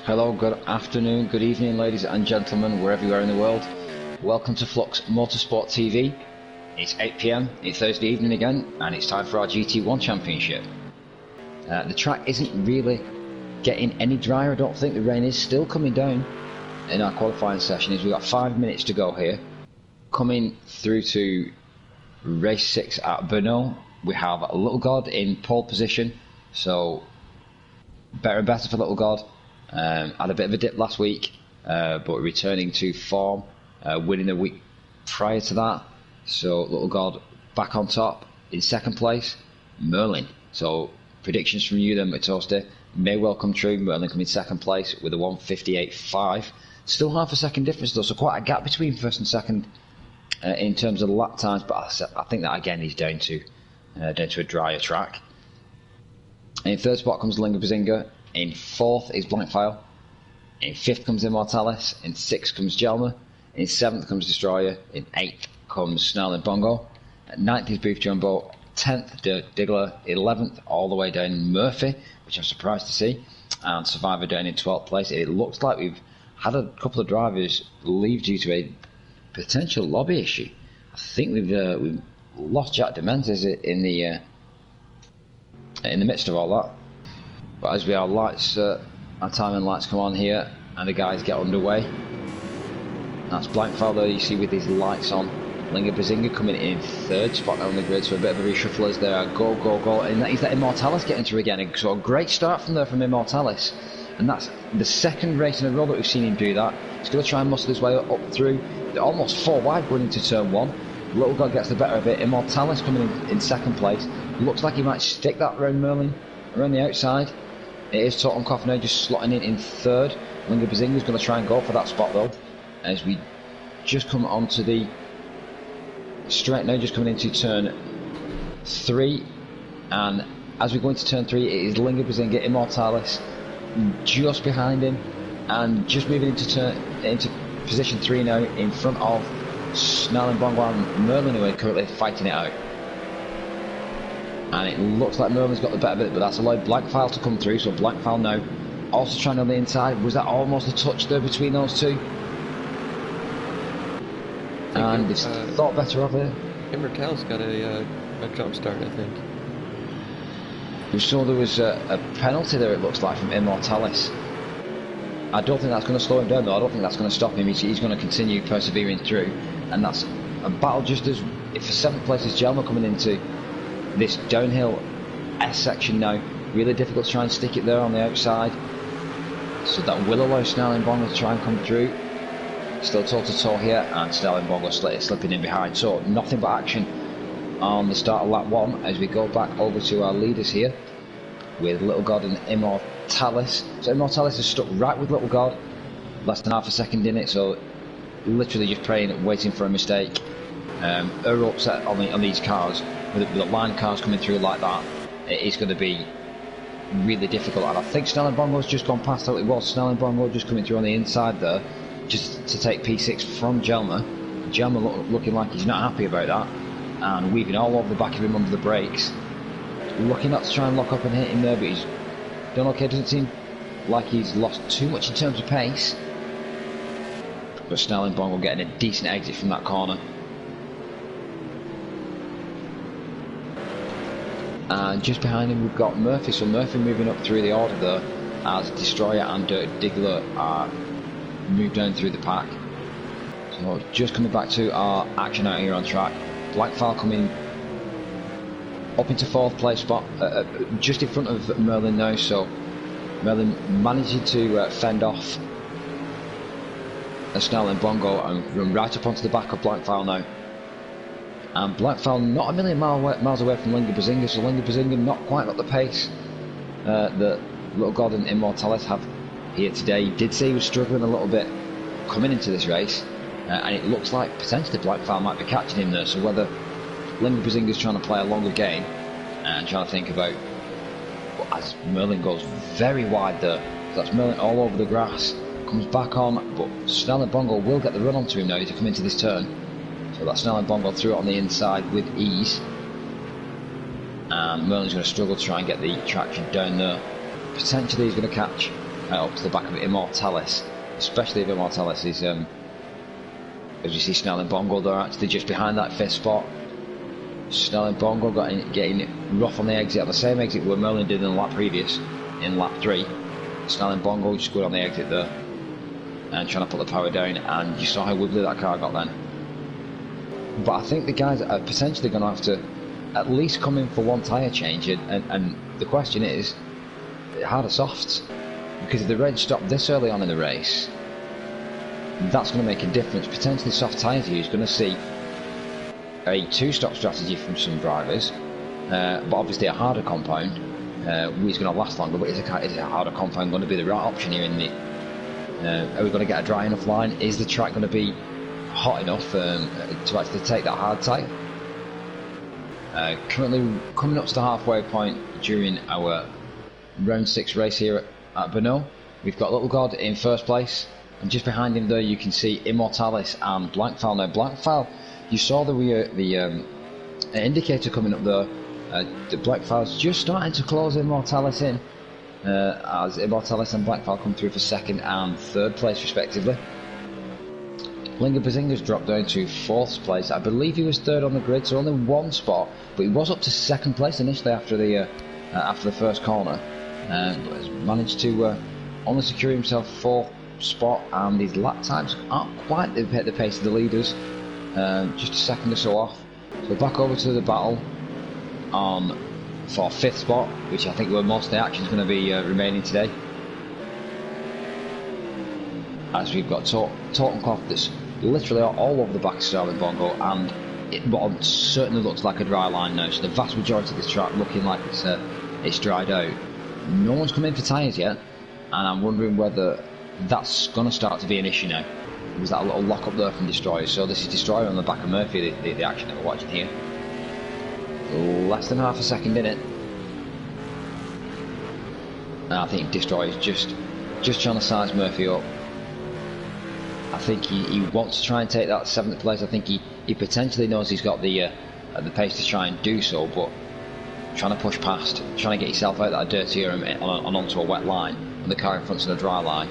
Hello, good afternoon, good evening, ladies and gentlemen, wherever you are in the world. Welcome to Flux Motorsport TV. It's 8 PM, it's Thursday evening again, and it's time for our GT1 Championship. The track isn't really getting any drier. I don't think the rain is still coming down in our qualifying session. We've got 5 minutes to go here. Coming through to race 6 at Brno, we have Little God in pole position, so better and better for Little God. Had a bit of a dip last week, but returning to form, winning the week prior to that. So Little God back on top. In second place, Merlin. So predictions from you then, McToasty, may well come true. Merlin coming second place with a 1:58.5. Still half a second difference though, so quite a gap between first and second in terms of lap times. But I think that again is down to a drier track. In third spot comes Linga Bazinga. In fourth is Blankfile. In fifth comes Immortalis. In sixth comes Jelma. In seventh comes Destroyer. In eighth comes Snarl and Bongo. At ninth is Booth Jumbo. 10th Diggler. 11th all the way down Murphy, which I'm surprised to see. And Survivor down in 12th place. It looks like we've had a couple of drivers leave due to a potential lobby issue. I think we've lost Jack Dementes in the midst of all that. But as our lights, our timing lights come on here, and the guys get underway. That's Blankfile though, you see with these lights on. Linga Bazinga coming in third spot on the grid, so a bit of a reshuffle as there. Go, and he's let Immortalis get into again. So a great start from there from Immortalis. And that's the second race in a row that we've seen him do that. He's going to try and muscle his way up through. They're almost 4 wide going into turn 1. Little God gets the better of it. Immortalis coming in second place. Looks like he might stick that around Merlin, around the outside. It is Totenkopf now just slotting in third. Linga Bazinga's going to try and go for that spot though, as we just come onto the straight now, just coming into turn 3. And as we go into turn 3, it is Linga Bazinga, Immortalis just behind him, and just moving into position 3 now in front of Snarl and Bongo and Merlin, who are currently fighting it out. And it looks like Merlin's got the better bit, but that's allowed Blankfile to come through. So Blankfile now also trying on the inside. Was that almost a touch there between those two? And it's thought better of it. Immortalis got a jump start, I think. We saw there was a penalty there, it looks like, from Immortalis. I don't think that's going to slow him down though. I don't think that's going to stop him. He's going to continue persevering through. And that's a battle just as if for 7th place is Jelma coming into this downhill S section now. Really difficult to try and stick it there on the outside. So that will allow Snarl and Bongo to try and come through. Still toe to toe here, and Snarl and Bongo slipping in behind. So nothing but action on the start of lap 1 as we go back over to our leaders here with Little God and Immortalis. So Immortalis is stuck right with Little God, less than half a second in it, so literally just praying, waiting for a mistake. Her upset on these cars, with the line cars coming through like that, it is going to be really difficult. And I think Snarl and Bongo's just gone past how it was. Snarl and Bongo just coming through on the inside there, just to take P6 from Jelma. Jelma looking like he's not happy about that, and weaving all over the back of him under the brakes. Looking not to try and lock up and hit him there, but he's done okay. Doesn't seem like he's lost too much in terms of pace. But Snarl and Bongo getting a decent exit from that corner. And just behind him we've got Murphy, so Murphy moving up through the order there as Destroyer and Diggler are moved down through the pack. So just coming back to our action out here on track. Blankfile coming up into 4th place spot, just in front of Merlin now, so Merlin managing to fend off Snarl and Bongo and run right up onto the back of Blankfile now. And Blankfile not a million miles away from Linga Bazinga, so Linga Bazinga not quite got the pace that Little God and Immortalis have here today. He did say he was struggling a little bit coming into this race, and it looks like potentially Blankfile might be catching him there. So whether Linga Bazinga's trying to play a longer game and trying to think about, as Merlin goes very wide there, so that's Merlin all over the grass, comes back on, but Snarl and Bongo will get the run onto him now to come into this turn. So that's Snarl and Bongo through it on the inside with ease, and Merlin's going to struggle to try and get the traction down there. Potentially he's going to catch up to the back of Immortalis, especially if Immortalis is, as you see Snell and Bongo there actually just behind that 5th spot. Snell and Bongo getting rough on the exit, at the same exit where Merlin did in the lap previous, in lap 3. Snell and Bongo just good on the exit there and trying to put the power down, and you saw how wibbly that car got then. But I think the guys are potentially going to have to at least come in for one tyre change, and the question is, hard or soft? Because if the red stopped this early on in the race, that's going to make a difference. Potentially soft tyres here is going to see a 2-stop strategy from some drivers, but obviously a harder compound is going to last longer. But is a harder compound going to be the right option here in the? Are we going to get a dry enough line? Is the track going to be hot enough to actually take that hard tyre? Currently coming up to the halfway point during our round 6 race here at Brno. We've got Little God in 1st place, and just behind him there you can see Immortalis and Blankfile. Now Blankfile, you saw the indicator coming up there. The Blankfile's just starting to close Immortalis in, as Immortalis and Blankfile come through for 2nd and 3rd place respectively. Linga Bazinga's dropped down to 4th place. I believe he was 3rd on the grid, so only 1 spot, but he was up to 2nd place initially after the 1st corner, but has managed to only secure himself 4th spot, and his lap times aren't quite the pace of the leaders, just a second or so off. So back over to the battle for 5th spot, which I think where most of the action is going to be remaining today, as we've got Totencloth that's literally all over the back of Sterling Bongo, and it certainly looks like a dry line now, so the vast majority of this track looking like it's dried out. No one's come in for tyres yet, and I'm wondering whether that's going to start to be an issue now. There's that little lock up there from Destroyer, so this is Destroyer on the back of Murphy, the action that we're watching here. Less than half a second in it, and I think Destroyer's just trying to size Murphy up. I think he wants to try and take that 7th place. I think he potentially knows he's got the pace to try and do so, but trying to push past, trying to get yourself out that dirty area and onto a wet line, and the car in front's on a dry line,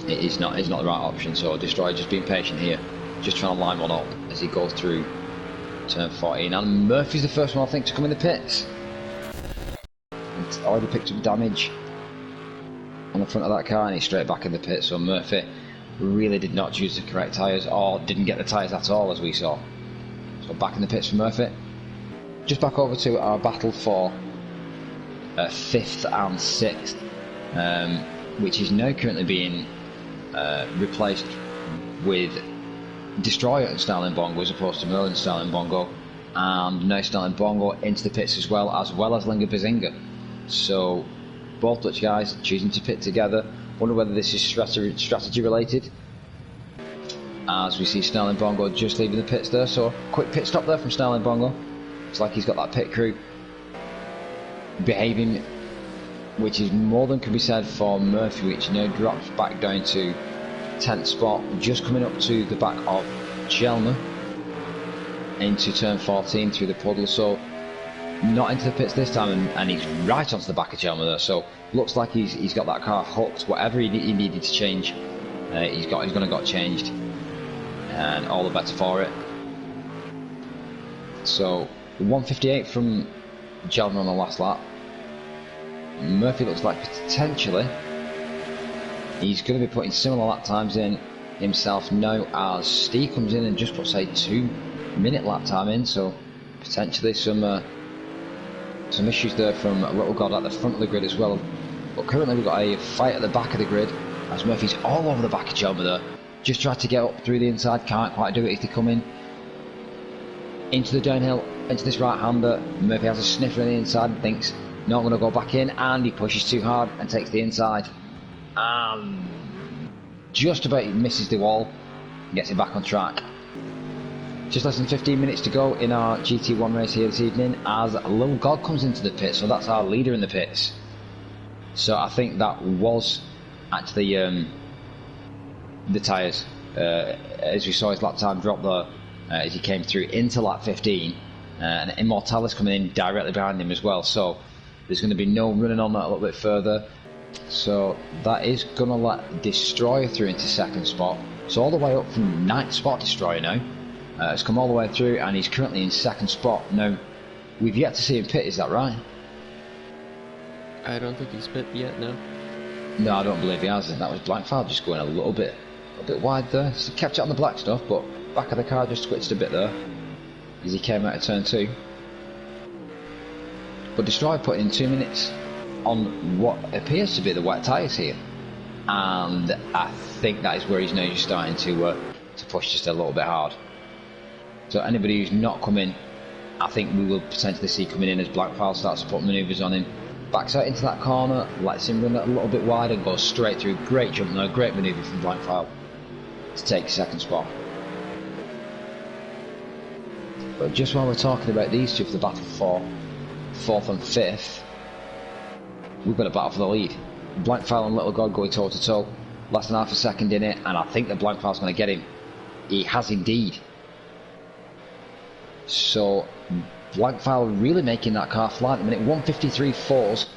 it's not the right option. So Destroyer just being patient here, just trying to line one up as he goes through turn 14. And Murphy's the first one I think to come in the pits. It's already picked up damage on the front of that car, and he's straight back in the pit. So Murphy really did not choose the correct tyres, or didn't get the tyres at all, as we saw. So back in the pits for Murphy. Just back over to our battle for 5th and 6th, which is now currently being replaced with Destroyer and Sterling Bongo as opposed to Merlin Sterling Bongo, and now Sterling Bongo into the pits as well as Linga Bazinga. So both Dutch guys choosing to pit together. Wonder whether this is strategy related, as we see Sterling Bongo just leaving the pits there. So quick pit stop there from Sterling Bongo. It's like he's got that pit crew behaving, which is more than can be said for Murphy, which now drops back down to 10th spot, just coming up to the back of Chelmer into turn 14 through the puddle. So not into the pits this time, and he's right onto the back of Chelmer there. So looks like he's got that car hooked. Whatever he needed to change, he's going to got changed, and all the better for it. So 158 from Chelmer on the last lap. Murphy looks like potentially he's going to be putting similar lap times in himself now, as Steve comes in and just puts a 2-minute lap time in. So potentially some issues there from Little God at the front of the grid as well. But currently we've got a fight at the back of the grid, as Murphy's all over the back of Chelmer there. Just tried to get up through the inside, can't quite do it as they come in into the downhill, into this right-hander. Murphy has a sniffer on the inside and thinks, no, I'm going to go back in, and he pushes too hard and takes the inside. And just about misses the wall, gets it back on track. Just less than 15 minutes to go in our GT1 race here this evening, as Little God comes into the pit. So that's our leader in the pits. So I think that was actually the tyres, as we saw his lap time drop there as he came through into lap 15, and Immortalis coming in directly behind him as well. So there's going to be no running on that a little bit further. So that is going to let Destroyer through into second spot. So all the way up from 9th spot, Destroyer now has come all the way through, and he's currently in second spot. Now, we've yet to see him pit, is that right? I don't think he's pit yet, no. No, I don't believe he has. That was Blackfire just going a little bit wide there. He kept it on the black stuff, but back of the car just twitched a bit there as he came out of turn 2. But Destroyer put in 2 minutes on what appears to be the wet tyres here, and I think that is where he's now just starting to push just a little bit hard. So anybody who's not come in, I think we will potentially see coming in as Blackfire starts to put manoeuvres on him. Backs out into that corner, lets him run it a little bit wide and goes straight through. Great jump there, great manoeuvre from Blackfire to take second spot. But just while we're talking about these two for the battle for 4th and 5th, we've got a battle for the lead. Blackfire and Little God going toe to toe, less than half a second in it, and I think that Blackfire's going to get him. He has indeed. So Blackfire really making that car fly at the minute. 153.4s.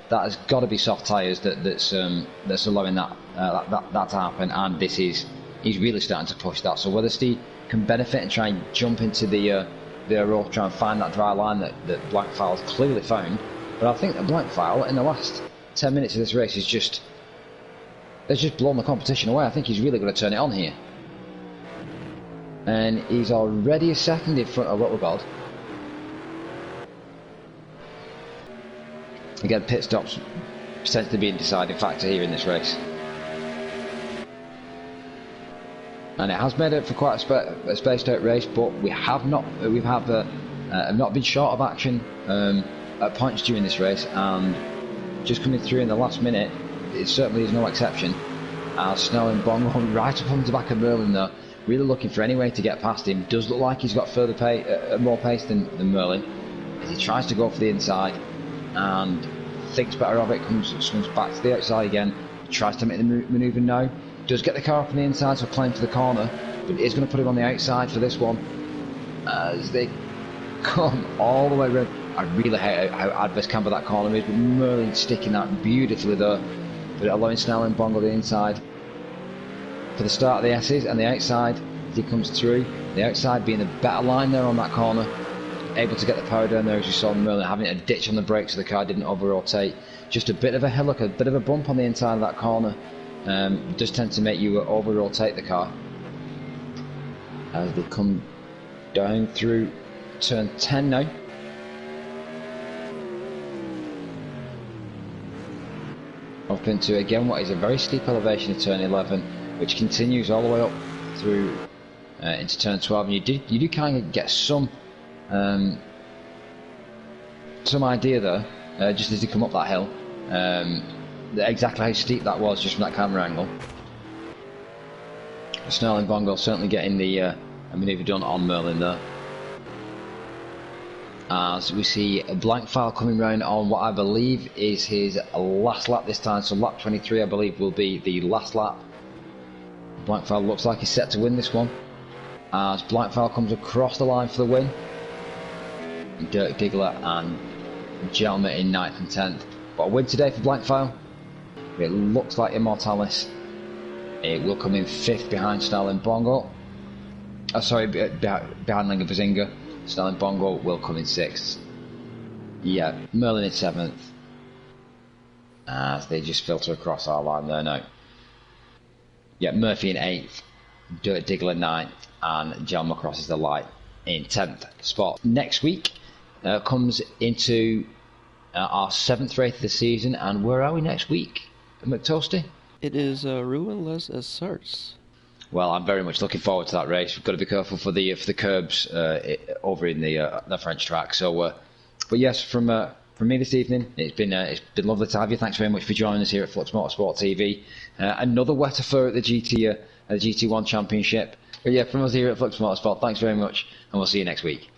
That has got to be soft tyres that's allowing that to happen, and he's really starting to push that. So whether Steve can benefit and try and jump into the rope, try and find that dry line that Blackfire's clearly found, but I think that Blackfire in the last 10 minutes of this race has just blown the competition away. I think he's really going to turn it on here, and he's already a second in front of Little God. Again, pit stops potentially being a deciding factor here in this race, and it has made it for quite a spaced out race. But we have not been short of action at points during this race, and just coming through in the last minute, it certainly is no exception. Snell and Bongo right up on the back of Merlin there, really looking for any way to get past him. Does look like he's got more pace than Merlin as he tries to go for the inside, and thinks better of it, swings back to the outside again, tries to make the manoeuvre now, does get the car up on the inside, so claim to the corner, but is going to put him on the outside for this one as they come all the way around. I really hate how adverse camber that corner is, but Merlin sticking that beautifully there, but allowing Snell and Bongo the inside for the start of the S's, and the outside as he comes through, the outside being a better line there on that corner, able to get the power down there, as you saw Merlin having a ditch on the brakes so the car didn't over rotate. Just a bit of a hillock, a bit of a bump on the inside of that corner does tend to make you over rotate the car as they come down through turn 10 now. Up into again what is a very steep elevation of turn 11, which continues all the way up through into turn 12, and you do kind of get some idea there just as you come up that hill, exactly how steep that was just from that camera angle. Snell and Bongo certainly getting the manoeuvre done on Merlin there. As we see a Blackfire coming round on what I believe is his last lap this time, so lap 23 I believe will be the last lap. Blackfire looks like he's set to win this one as Blackfire comes across the line for the win. Dirk Diggler and Jelmer in 9th and 10th. But a win today for Blackfire. It looks like Immortalis. It will come in 5th behind Snell and Bongo. Sorry, behind Linga Bazinga. Snell and Bongo will come in 6th. Yeah, Merlin in 7th. As they just filter across our line there now. Yeah, Murphy in 8th. Dirk Diggler 9th. And Jelmer crosses the line in 10th spot. Next week comes into our 7th race of the season, and where are we next week, McToasty? It is Rouen Les Essarts. Well, I'm very much looking forward to that race. We've got to be careful for the curbs over in the French track. So, but yes, from me this evening, it's been lovely to have you. Thanks very much for joining us here at Flux Motorsport TV. Another wet affair at the GT1 Championship. But yeah, from us here at Flux Motorsport, thanks very much, and we'll see you next week.